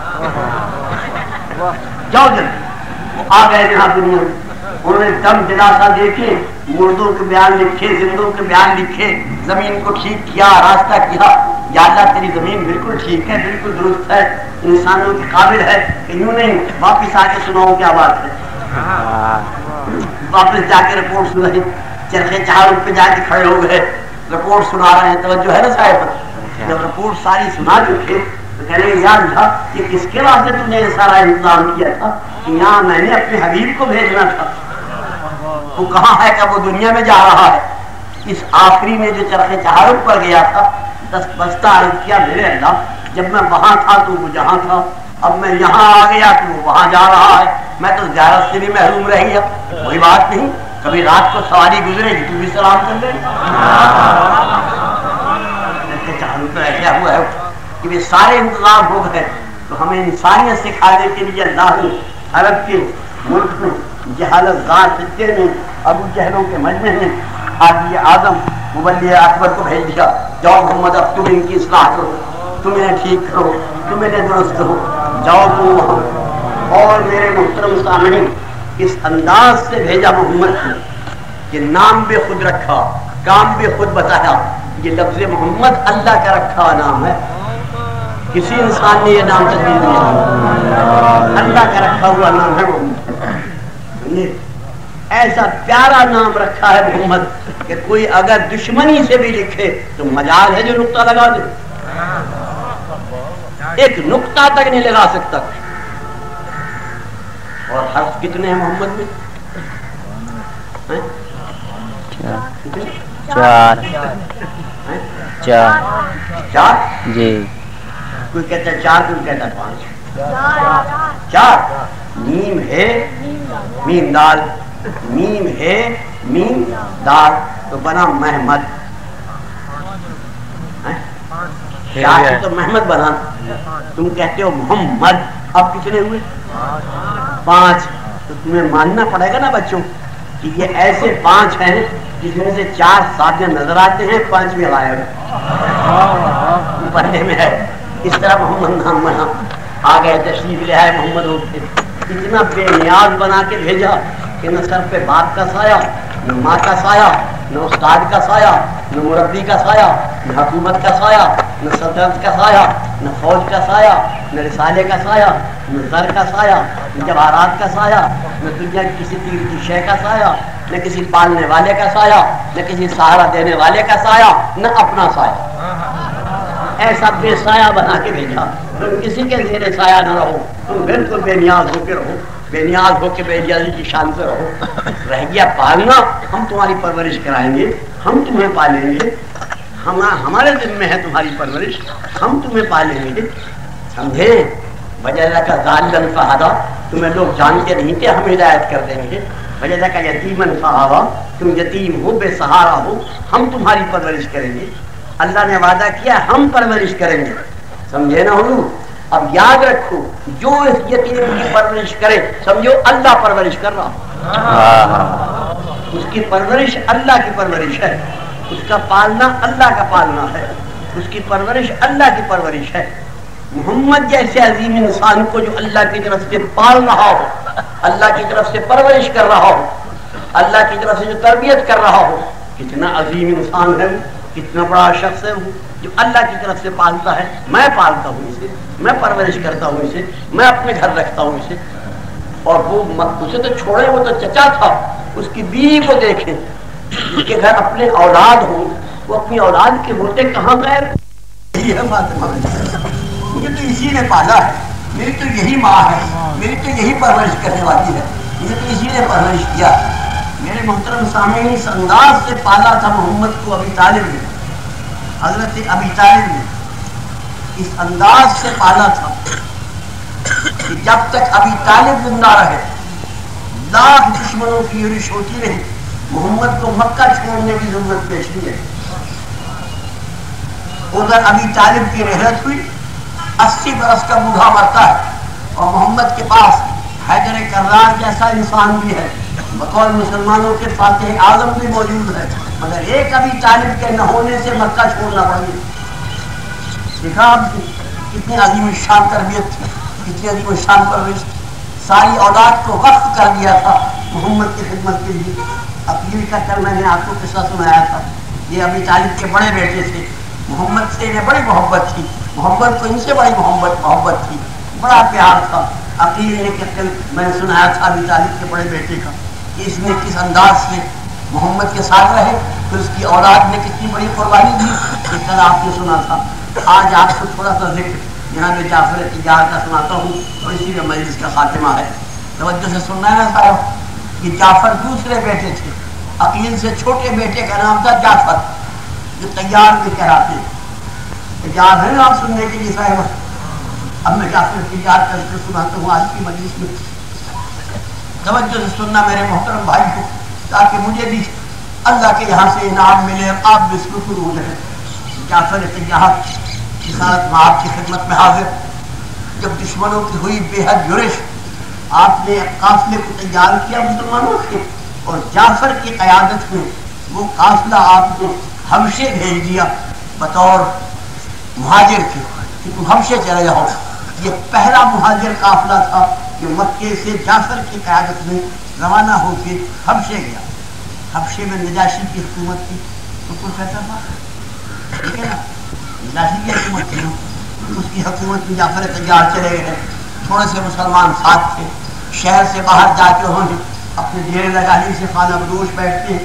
جاؤ جلدی. وہ آ گئے یہاں دنیا میں. انہوں نے دم دلاسا دیکھے، مردوں کے بیان لکھے، زندوں کے بیان لکھے، زمین کو ٹھیک کیا، راستہ کیا. یا اللہ تیری زمین بالکل ٹھیک ہے، بالکل درست ہے، انسانوں کے قابل ہے. کہ یوں نہیں واپس آ کے سناؤ کیا بات ہے. واپس جا کے رپورٹ سنائی. چرخے چہارم پہ جا کے کھڑے ہو گئے، رپورٹ سنا رہے ہیں. توجہ ہے نا صاحب؟ جب رپورٹ ساری سنا چکے تو کہہ رہے یا اللہ یہ کس کے واسطے تم نے یہ سارا انتظام کیا تھا؟ کہ یہاں میں نے اپنے حبیب کو بھیجنا تھا. وہ کہاں ہے کہ وہ دنیا میں جا رہا ہے. اس آخری میں جو چرخے چہارم پر گیا تھا، دستبستہ عرض کیا میرے اللہ جب میں وہاں تھا تو وہ جہاں تھا، اب میں یہاں آ گیا تو وہ وہاں جا رہا ہے، میں تو زیارت سے بھی محروم رہ گیا. کوئی بات نہیں، کبھی رات کو سواری گزرے گی تو بھی سلام کر لے. چاروں تو ایسا ہوا ہے کہ یہ سارے انتظام ہو گئے. تو ہمیں انسانیت سکھانے کے لیے اللہ نے عرب کے ملک میں جہالت زار خطے میں ابو جہلوں کے مجمع میں حاجی اعظم مبلی اکبر کو بھیج دیا. جاؤ محمد اب تم ان کی اصلاح کرو، تم انہیں ٹھیک کرو، تم انہیں درست کرو. جاؤ تم وہاں. اور میرے محترم سامعین اس انداز سے بھیجا محمد کو کہ نام بھی خود رکھا، کام بھی خود بتایا. یہ لفظ محمد اللہ کا رکھا نام ہے، کسی انسان نے یہ نام تبدیل نہیں کیا، اللہ کا رکھا ہوا نام ہے محمد. ایسا پیارا نام رکھا ہے محمد کہ کوئی اگر دشمنی سے بھی لکھے تو مجال ہے جو نقطہ لگا دے، ایک نقطہ تک نہیں لگا سکتا. اور حرف کتنے ہیں محمد میں؟ 4 جی. کوئی کہتا ہے 4، کوئی کہتا ہے 5. 4 میم ہے میم دال، میم ہے میم دال تو بنا محمد. 4 تو محمد بنا، تم کہتے ہو محمد. اب کتنے ہوئے؟ 5. تو تمہیں ماننا پڑے گا نا بچوں کہ یہ ایسے 5 ہیں جس میں سے 4 ساتھ نظر آتے ہیں، 5ویں غائب پڑھنے میں ہے. اس طرح محمد نام بنا آ گئے، تشریف لے آئے محمد ہو کے. اتنا بے نیاز بنا کے بھیجا کہ نہ سر پہ باپ کا سایہ، نہ ماں کا سایہ، نہ استاد کا سایہ، نہ مربی کا سایہ، نہ حکومت کا سایہ، نہ سلطنت کا سایہ، نہ فوج کا سایہ، نہ رسالے کا سایہ، نہ زر کا سایہ، نہ جواہرات کا سایہ، نہ دنیا کی کسی تیر کی شے کا سایہ، نہ کسی پالنے والے کا سایہ، نہ کسی سہارا دینے والے کا سایہ، نہ اپنا سایہ. ایسا بے سایہ بنا کے بھیجا. تم کسی کے زیر سایہ نہ رہو، تم بالکل بے نیاز ہو کے رہو، بے نیاز ہو کے بے نیازی کی شان سے رہو. رہ گیا پالنا، ہم تمہاری پرورش کرائیں گے، ہم تمہیں پالیں گے، ہمارے ذمہ ہے تمہاری پرورش، ہم تمہیں پالیں گے. سمجھے؟ وجہ کا ذالن فہدا، تمہیں لوگ جانتے نہیں کہ ہم ہدایت کر دیں گے. وجہ کا یتیمن فہدا، تم یتیم ہو، بے سہارا ہو، ہم تمہاری پرورش کریں گے. اللہ نے وعدہ کیا ہم پرورش کریں گے. سمجھے نا حضور؟ اب یاد رکھو، جو اس یتیم کی پرورش کرے سمجھو اللہ پرورش کر رہا. اس کی پرورش اللہ کی پرورش ہے، اس کا پالنا اللہ کا پالنا ہے، اس کی پرورش اللہ کی پرورش ہے. محمد جیسے عظیم انسان کو جو اللہ کی طرف سے پال رہا ہو، اللہ کی طرف سے پرورش کر رہا ہو، اللہ کی طرف سے جو تربیت کر رہا ہو، کتنا عظیم انسان ہے وہ، کتنا بڑا شخص ہے وہ جو اللہ کی طرف سے پالتا ہے. میں پالتا ہوں اسے، میں پرورش کرتا ہوں اسے، میں اپنے گھر رکھتا ہوں اسے. اور وہ اسے تو چھوڑے، وہ تو چچا تھا. اس کی بیوی کو دیکھیں، جس کے گھر اپنے اولاد ہوں، وہ اپنی اولاد کے ہوتے کہاں غیر. یہی ہے فاطمہ، مجھے تو اسی نے پالا ہے، میری تو یہی ماں ہے، میری تو یہی پرورش کرنے والی ہے، مجھے تو اسی نے پرورش کیا. میرے محترم سامعین، اس انداز سے پالا تھا محمد کو ابی طالب نے، حضرت ابی طالب نے اس انداز سے پالا تھا کہ جب تک ابی طالب زندہ رہے، لاکھ دشمنوں کی یورش ہوتی رہی، محمد کو مکہ چھوڑنے کی ضرورت پیش نہیں ہے. ادھر ابی طالب کی رحلت ہوئی، 80 برس کا بوڑھا مرتا ہے، اور محمد کے پاس حیدر کرار جیسا انسان بھی ہے، بطور مسلمانوں کے فاتح اعظم بھی موجود ہے، مگر ایک ابی طالب کے نہ ہونے سے مکہ چھوڑنا پڑ گیا. دیکھا آپ کتنی عظیم الشان تربیت تھی، کتنی عظیم الشان پرورش. ساری اولاد کو وقف کر دیا تھا محمد کی خدمت کے لیے. اپیل کا کر میں نے آپ کو قصہ سنایا تھا. یہ ابی طالب کے بڑے بیٹے تھے، محمد سے انہیں بڑی محبت تھی، محمد کو ان سے بڑی محبت تھی، بڑا پیار تھا. عقیل نے میں نے سنایا تھا ابی طالب کے بڑے بیٹے کا کہ اس نے کس انداز سے محمد کے ساتھ رہے، پھر اس کی اولاد نے کتنی بڑی قربانی دی. کہ کل آپ نے سنا تھا. آج آپ کو تھوڑا سا ذکر جناب جعفر تجار کا سناتا ہوں، اور اسی میں مجلس کا خاتمہ ہے. توجہ سے سننا ہے نا صاحب. کہ جعفر دوسرے بیٹے تھے، عقیل سے چھوٹے بیٹے کا نام تھا جعفر، جو تیار بھی کہلاتے. تیار ہے نا آپ سننے کے لیے صاحب؟ اب میں جعفر تجار کر کے سناتا ہوں آج کی مجلس میں. توجہ سے سننا میرے محترم بھائی کو، تاکہ مجھے بھی اللہ کے یہاں سے انعام ملے، آپ بھی شکر ہو جائے. جعفر تیار رسالت میں آپ کی خدمت میں حاضر. جب دشمنوں کی ہوئی بے حد یورش، آپ نے قافلے کو تیار کیا مسلمانوں کے، اور جعفر کی قیادت میں وہ قافلہ آپ نے حبشے بھیج دیا بطور مہاجر کے کہ تم حبشے چلے جاؤ. یہ پہلا مہاجر قافلہ تھا کہ مکے سے جعفر کی قیادت میں روانہ ہو کے حبشے گیا. حبشے میں نجاشی کی حکومت تھی، تو کوئی کہتا تھا ٹھیک ہے نا، نجاشی کی حکومت تھی، اس کی حکومت میں جعفر تیار چلے گئے. تھوڑے سے مسلمان ساتھ تھے. شہر سے باہر جا کے انہوں نے اپنے ڈیرے لگانے سے خانہ بدوش بیٹھتے.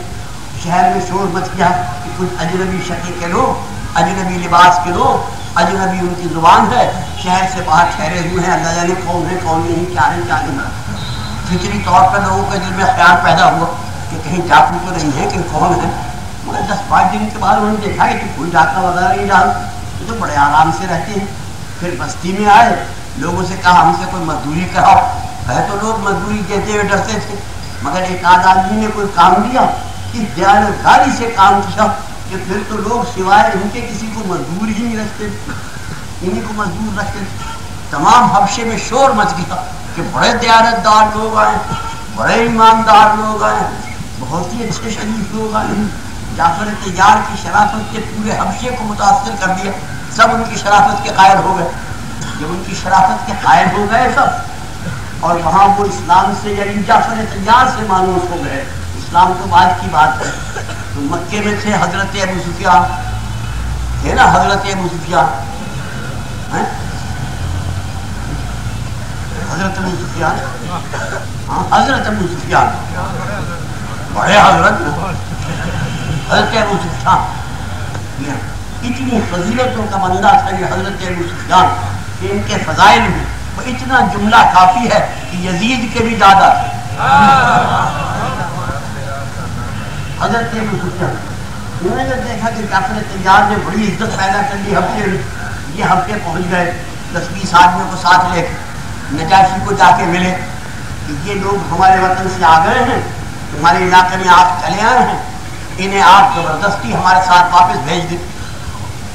شہر میں شور مچ گیا کہ کچھ اجنبی شکل کے لوگ، اجنبی لباس کے لوگ، اجنبی ان کی زبان ہے، شہر سے باہر ٹھہرے ہوئے ہیں، اللہ جانے کون ہے کون نہیں، کیا ہے کیا نہیں۔ فطری طور پر لوگوں کے دل میں خیال پیدا ہوا کہ کہیں ڈاکو تو نہیں ہے، کہ کون ہے۔ مگر 10-5 دن کے بعد انہوں نے دیکھا کہ کوئی ڈاکہ وغیرہ نہیں ڈال، یہ تو بڑے آرام سے رہتے ہیں۔ پھر بستی میں آئے، لوگوں سے کہا ہم سے کوئی مزدوری کراؤ، ہے تو لوگ مزدوری دیتے ہوئے ڈرتے تھے، مگر ایک آدھ آدمی نے کوئی کام دیا کہ دیانتداری سے کام کیا کہ پھر تو لوگ سوائے ان کے کسی کو مزدور ہی نہیں رکھتے، انہیں کو مزدور رکھتے۔ تمام حبشے میں شور مچ گیا کہ بڑے دیانتدار لوگ آئے، بڑے ایماندار لوگ آئے، بہت ہی اچھے شریف لوگ آئے۔ جعفر طیار کی شرافت کے پورے حبشے کو متاثر کر دیا، سب ان کی شرافت کے قائل ہو گئے۔ جب ان کی شرافت کے قائل ہو گئے سب، اور وہاں وہ اسلام سے یعنی جعفر طیار سے مانوس ہو گئے، اسلام تو بعد کی بات ہے۔ تو مکے میں تھے حضرت ابو سفیان، تھے نا حضرت ابو سفیان، حضرت ابو سفیان، ہاں حضرت ابو سفیان، بڑے حضرت حضرت ابو سفیان، اتنی فضیلتوں کا بندہ تھا یہ حضرت ابو سفیان کہ ان کے فضائل میں وہ اتنا جملہ کافی ہے کہ یزید کے بھی دادا تھے حضرت ابو سفیان۔ انہوں نے جب دیکھا کہ جعفر طیار نے بڑی عزت پیدا کر لی ہفتے میں، یہ ہفتے پہنچ گئے 10-20 آدمیوں کو ساتھ لے کے نجاشی کو جا کے ملے کہ یہ لوگ ہمارے وطن سے آ گئے ہیں، ہمارے علاقے میں آپ چلے آئے ہیں، انہیں آپ زبردستی ہمارے ساتھ واپس بھیج دیں۔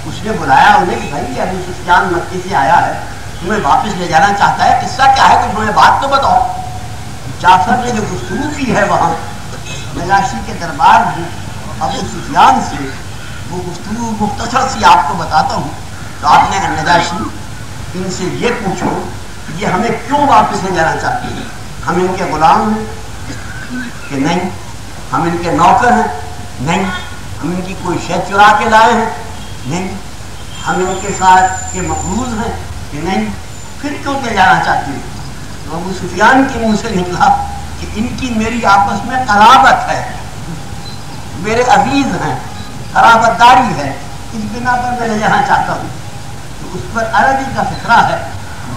اس نے بلایا انہیں کہ بھائی ابو سفیان مکے سے آیا ہے، تمہیں واپس لے جانا چاہتا ہے، قصہ کیا ہے، کچھ ہمیں بات تو بتاؤ۔ جعفر نے جو گفتگو کی ہے وہاں نجاشی کے دربار میں ابو سفیان سے، وہ گفتگو مختصر سی آپ کو بتاتا ہوں۔ تو آپ نے کہا نجاشی ان سے یہ پوچھو کہ یہ ہمیں کیوں واپس لے جانا چاہتے ہیں، ہم ان کے غلام ہیں کہ نہیں، ہم ان کے نوکر ہیں نہیں، ہم ان کی کوئی شے چرا کے لائے ہیں نہیں، ہم ان کے ساتھ کے مقروض ہیں کہ نہیں، پھر کیوں لے جانا چاہتے ہیں؟ تو ابو سفیان کے منہ سے نکلا کہ ان کی میری آپس میں قرابت ہے، میرے عزیز ہیں، قرابت داری ہے، اس بنا پر میں لے جانا چاہتا ہوں۔ تو اس پر عربی کا فقرہ ہے،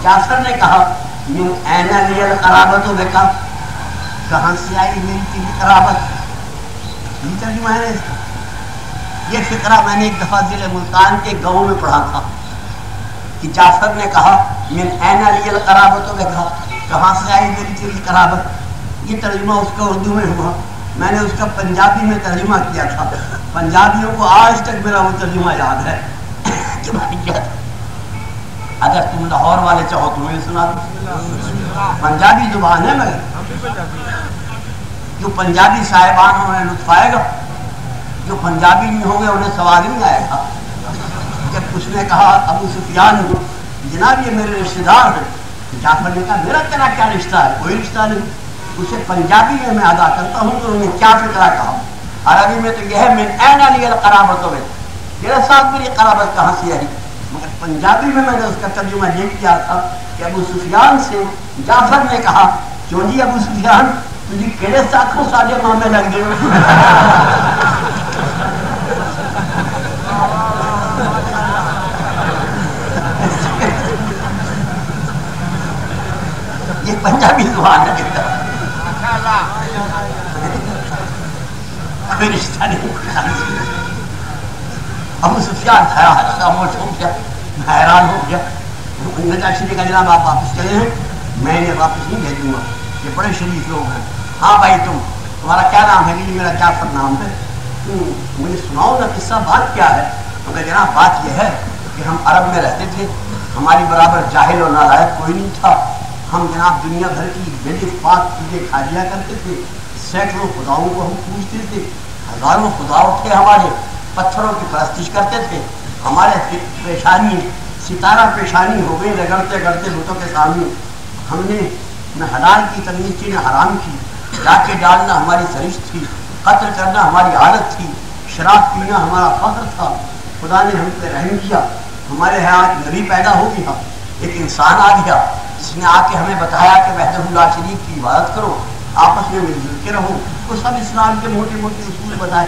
جعفر نے کہا من این لی القرابۃ بک، کہاں سے آئی میری تیری قرابت، یہ ترجمہ ہے اس کا۔ یہ فقرہ میں نے ایک دفعہ ضلع ملتان کے گاؤں میں پڑھا تھا کہ جعفر نے کہا من این لی القرابۃ بک، کہاں سے آئی میری تیری قرابت۔ یہ ترجمہ اس کا اردو میں ہوا، میں نے اس کا پنجابی میں ترجمہ کیا تھا، پنجابیوں کو آج تک میرا وہ ترجمہ یاد ہے کہ بھائی کیا تھا۔ اگر تم لاہور والے چاہو تو میں سنا دوں، پنجابی زبان ہے، مگر جو پنجابی صاحبان ہیں انہیں لطف آئے گا، جو پنجابی نہیں ہوں گے انہیں سوال نہیں آئے گا۔ جب اس نے کہا ابو سفیان کو جناب یہ میرے رشتے دار ہیں، جعفر نے کہا میرا تیرا کیا رشتہ ہے، کوئی رشتہ نہیں۔ اسے پنجابی میں ادا کرتا ہوں تو انہوں نے کیا فکرہ کہا، عربی میں تو یہ ہے من این لی القرابۃ بک، میرے ساتھ میری قرابت کہاں سے آئی، مگر پنجابی میں نے اس کا ترجمہ یہ کیا تھا کہ ابو سفیان سے جعفر نے کہا کیوں جی ابو سفیان تجھے کہڑے ساتھوں سارے مامے لگ گئے۔ یہ پنجابی زبان ہے، کوئی رشتہ نہیں۔ ابو سفیان خاموش ہو گیا، حیران ہو گیا۔ نجاشی نے کہا جناب آپ واپس چلے ہیں، میں انہیں واپس نہیں بھیجوں گا، یہ بڑے شریف لوگ ہیں۔ ہاں بھائی تمہارا کیا نام ہے؟ جی میرا جعفر نام ہے۔ مجھے سناؤ نا قصہ، بات کیا ہے؟ تو کہ جناب بات یہ ہے کہ ہم عرب میں رہتے تھے، ہماری برابر جاہل اور نالائق کوئی نہیں تھا، ہم جناب دنیا بھر کی بے پاک چیزیں کھا لیا کرتے تھے، سینکڑوں خداؤں کو ہم پوجتے تھے، ہزاروں خداؤں تھے ہمارے، پتھروں کی پرستش کرتے تھے، ہمارے پیشانی ستارہ پیشانی ہو گئی رگڑتے گڑتے بتوں کے سامنے، ہم نے نہ حلال کی تمیز کی نہ حرام کی، ڈاکے ڈالنا ہماری سرشت تھی، قتل کرنا ہماری عادت تھی، شراب پینا ہمارا فخر تھا۔ خدا نے ہم پہ رحم کیا، ہمارے یہاں ایک نبی پیدا ہو گیا، ایک انسان آ گیا جس نے آ کے ہمیں بتایا کہ وحدہ لا شریک کی عبادت کرو، آپس میں مل جل کے رہو، وہ سب اسلام کے موٹے موٹے اصول بتائے۔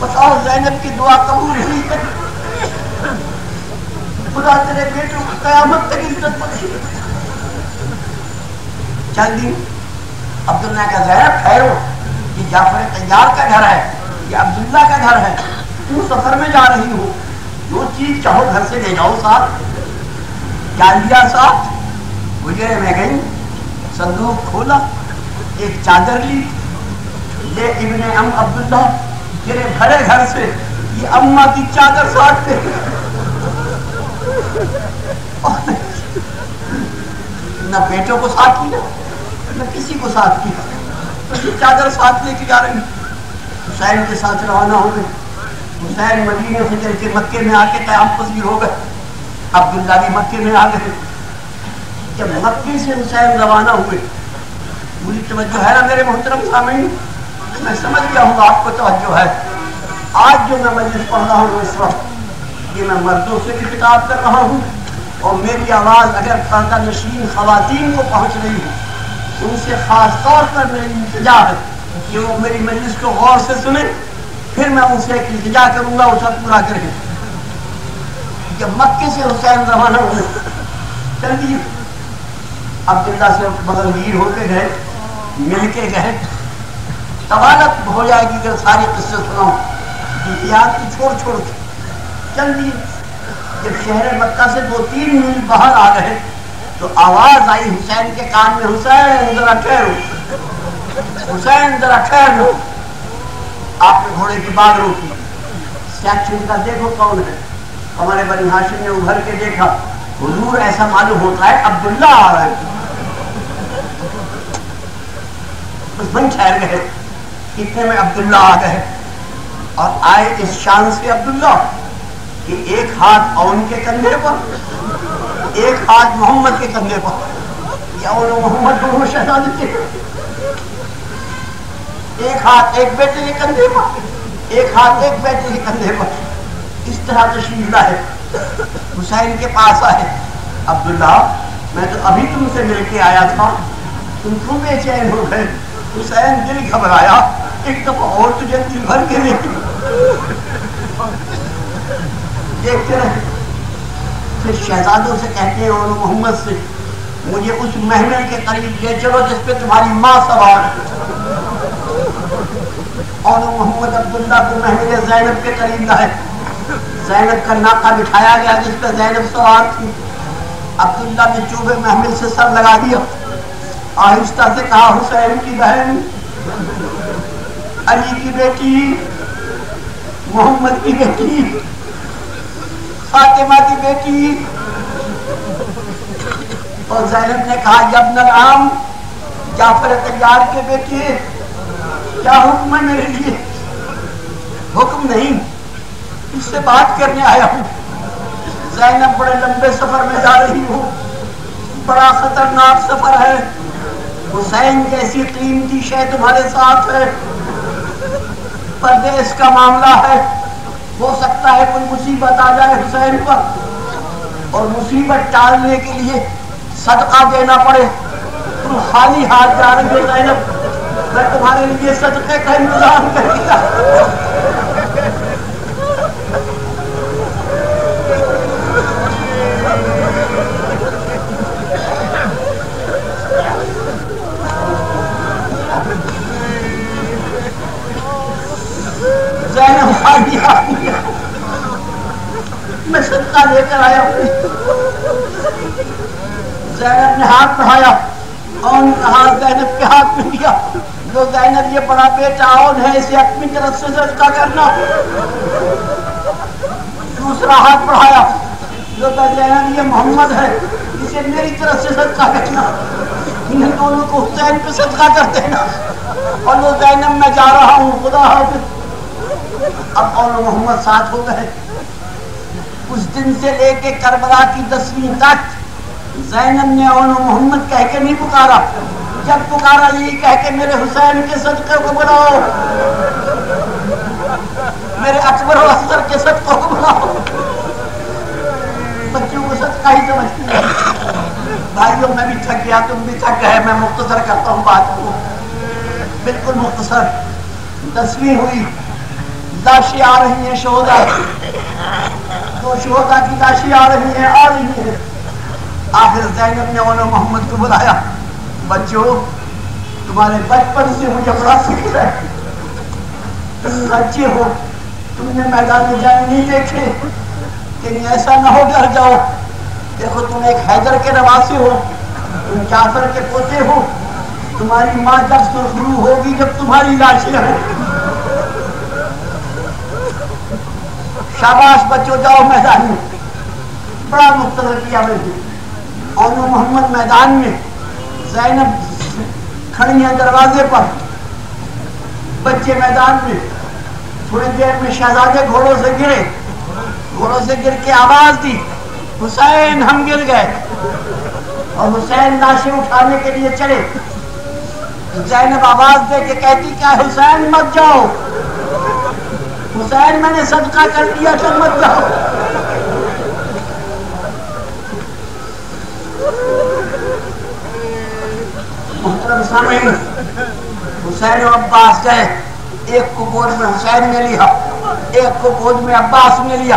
بتاؤ زینب کی دعا قبول ہوئی ہے؟ خدا تیرے بیٹوں کو قیامت تک عزت بخشے۔ چل دی عبداللہ کا زینب ٹھہرو، یہ جعفر طیار کا گھر ہے، یہ عبداللہ کا گھر ہے، تم سفر میں جا رہی ہو، جو چیز چاہو گھر سے لے جاؤ ساتھ۔ کیا لیا ساتھ؟ گجرے میں گئی، صندوق کھولا، ایک چادر لی، لے ابن ام عبداللہ تیرے بھرے گھر سے یہ اماں کی چادر ساتھ دے، نہ بیٹوں کو ساتھ کیا نہ کسی کو ساتھ کیا، یہ چادر ساتھ لے کے جا رہی۔ حسین کے ساتھ روانہ ہو گئے، حسین مدینے سے چل کے مکے میں آ کے قیام پذیر ہو گئے، عبداللہ بھی مکے میں آ گئے۔ جب مکے سے حسین روانہ ہوئے، مجھے توجہ ہے نا میرے محترم سامعین؟ میں سمجھ گیا ہوں آپ کو توجہ ہے۔ آج جو میں مجلس پڑھ رہا ہوں اس وقت یہ میں مردوں سے بھی خطاب کر رہا ہوں، اور میری آواز اگر پردہ نشین خواتین کو پہنچ رہی ہے ان سے خاص طور پر میری التجا ہے کہ وہ میری مجلس کو غور سے سنیں، پھر میں ان سے ایک التجا کروں گا اسے پورا کریں۔ جب مکے سے حسین روانہ ہوئے، چلیے عبداللہ سے بغلگیر ہو کے گئے، مل کے گئے، طوالت ہو جائے گی اگر ساری قصے سناؤں، یاد کی چھوڑ چھوڑ کے چلیے۔ جب شہر مکہ سے 2-3 میل باہر آ گئے تو آواز آئی حسین کے کان میں، حسین ذرا ٹھہرو، حسین ذرا ٹھہرو۔ آپ نے گھوڑے کی باغ روکی، سیکشن کا دیکھو کون ہے، ہمارے بنی ہاشم نے ابھر کے دیکھا، حضور ایسا معلوم ہوتا ہے عبداللہ آ رہا ہے۔ بس بن ٹھہر گئے، اتنے میں عبداللہ آ گئے، اور آئے اس شان سے عبداللہ کہ ایک ہاتھ اون کے کندھے پر، ایک ہاتھ محمد کے کندھے پر، یا اون محمد دونوں شہزادے تھے، ایک ہاتھ ایک بیٹے کے کندھے پر، ایک ہاتھ ایک بیٹے کے کندھے پر، اس طرح تشریف لائے، حسین کے پاس آئے۔ عبداللہ میں تو ابھی تم سے مل کے آیا تھا، تم کیوں بے چین ہو گئے؟ حسین دل گھبرایا، ایک دفعہ اور تجھے دل بھر کے دیکھتے رہے۔ پھر شہزادوں سے کہتے ہیں اور محمد سے، مجھے اس محمل کے قریب لے چلو جس پہ تمہاری ماں سوار ہے۔ اور محمد عبداللہ کو محمل زینب کے قریب لائے، زینب کا ناقہ بٹھایا گیا جس پہ زینب سوار تھی۔ عبداللہ نے چوبے محمل سے سر لگا دیا، آہستہ سے کہا، حسین کی بہن، علی کی بیٹی، محمد کی بیٹی، فاطمہ کی بیٹی۔ اور زینب نے کہا، ابن العام، جعفر طیار کے بیٹے، کیا حکم ہے میرے لیے؟ حکم نہیں، اس سے بات کرنے آیا ہوں۔ زینب بڑے لمبے سفر میں جا رہی ہوں، بڑا خطرناک سفر ہے، حسین جیسی قیمتی شے تمہارے ساتھ ہے، پردیس کا معاملہ ہے، ہو سکتا ہے کوئی مصیبت آ جائے حسین پر، اور مصیبت ٹالنے کے لیے صدقہ دینا پڑے، تم خالی ہاتھ جا رہی ہو زینب، میں تمہارے لیے صدقے کا انتظام کر دیا۔ زینب خالی ہاتھ میں صدقہ لے کر آیا ہوں۔ زینب نے ہاتھ بڑھایا، اون کا ہاتھ زینب کے ہاتھ میں دیا، جو زینب یہ بڑا بیٹا اون ہے، اسے اپنی طرف سے صدقہ کرنا۔ دوسرا ہاتھ بڑھایا، جو زینب یہ محمد ہے، اسے میری طرف سے صدقہ کرنا، انہیں دونوں کو حسین پہ صدقہ کر دینا، اور وہ زینب میں جا رہا ہوں، خدا حافظ۔ اب اون محمد ساتھ ہو گئے۔ اس دن سے لے کے کربلا کی 10ویں تک زینب نے اون محمد کہہ کے نہیں پکارا، جب پکارا یہی کہہ کے میرے حسین کے صدقے کو بلاؤ، میرے اکبر و اصغر کے صدقے کو بلاؤ۔ بچوں کو صدقہ ہی سمجھتے ہیں۔ بھائیوں میں بھی تھک گیا، تم بھی تھک گئے، میں مختصر کرتا ہوں بات کو، بالکل مختصر۔ 10ویں ہوئی، لاشیں آ رہی ہیں شہدا، تو شہدا کی لاشیں آ رہی ہیں. آخر زینب نے اولو محمد کو بلایا، بچوں تمہارے بچپن سے مجھے بڑا فکر ہے، تم بچے ہو، تم نے میدان جنگ نہیں دیکھے، کہیں ایسا نہ ہو ڈر جاؤ. دیکھو تم ایک حیدر کے نواسے ہو، تم جعفر کے پوتے ہو، تمہاری ماں جب سرخرو ہوگی جب تمہاری لاشیں ہیں. شاباش بچوں جاؤ میدان میں. بڑا مختلف کیا میں نے. اولو محمد میدان میں، زینب کھڑی ہیں دروازے پر، بچے میدان میں. تھوڑی دیر میں شہزادے گھوڑوں سے گرے، گھوڑوں سے گر کے آواز دی، حسین ہم گر گئے. اور حسین لاشیں اٹھانے کے لیے چلے. زینب آواز دے کے کہتی کیا حسین مت جاؤ، حسین میں نے صدقہ کر دیا کہ مت جاؤ. محترم سامعین، حسین و عباس گئے، ایک کو گود میں حسین نے لیا، ایک کو گود میں عباس نے لیا.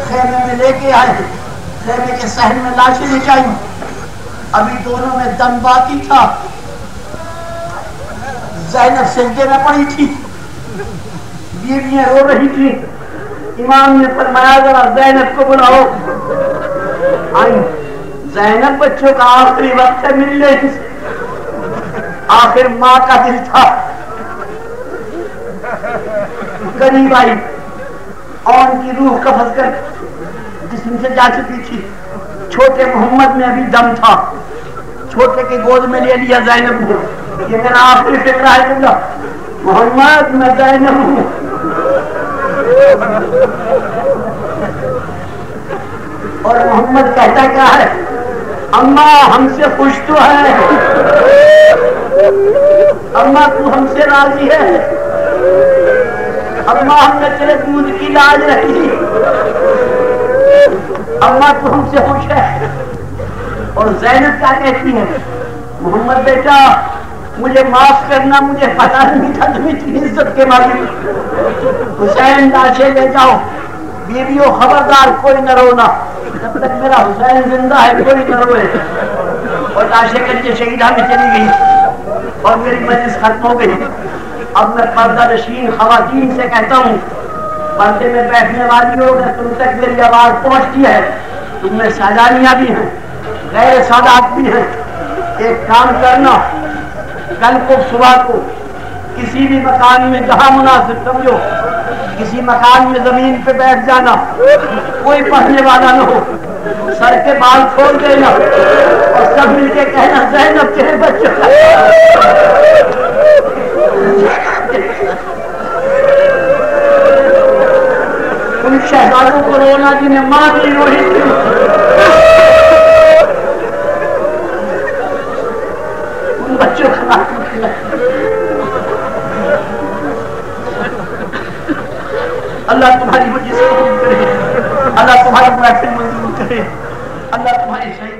خیمے میں لے کے آئے، خیمے کے صحن میں لاشیں لٹائی. ابھی دونوں میں دم باقی تھا. زینب سجدے میں پڑی تھی، بیویاں رو رہی تھی. امام نے فرمایا ذرا زینب کو بلاؤ. آئی زینب بچوں کا آخری وقت ہے، مل لے. آخر ماں کا دل تھا، قریب آئی اور ان کی روح قبض کر جسم سے جا چکی تھی. چھوٹے محمد میں ابھی دم تھا، چھوٹے کے گود میں لے لیا زینب نے. یہ میرا آخری فکر ہے تمہارا محمد، میں زینب ہوں. اور محمد کہتا کیا ہے، اماں ہم سے خوش تو ہے، اماں تو ہم سے راضی ہے، اماں ہم نے تیرے دودھ کی لاج رکھی، اماں تو ہم سے خوش ہے. اور زینب کیا کہتی ہے، محمد بیٹا مجھے معاف کرنا، مجھے پتا نہیں تھا تم اتنی عزت کے مالک. حسین لاشیں لے جاؤ. بیویوں خبردار کوئی نہ رونا، جب تک میرا حسین زندہ ہے کوئی نہ روئے. اور لاشیں کر کے شہیدہ میں چلی گئی اور میری مجلس ختم ہو گئی. اب میں پردہ نشین خواتین سے کہتا ہوں، پردے میں بیٹھنے والی ہو، اگر تم تک میری آواز پہنچتی ہے، تم میں سادانیاں بھی ہیں، غیر سادات بھی ہیں. ایک کام کرنا، کل کو صبح کو کسی بھی مکان میں جہاں مناسب سمجھو، کسی مکان میں زمین پہ بیٹھ جانا، کوئی پڑھنے والا نہ ہو، سر کے بال کھول دینا اور سب مل کے کہنا زینب تیرے بچوں کا. ان شہزادوں کو رونا جنہیں ماں نہیں روئی تھی. ان بچوں کا اللہ تمہاری مجلس قبول کرے، اللہ تمہاری محفل منظور کرے، اللہ تمہاری شہید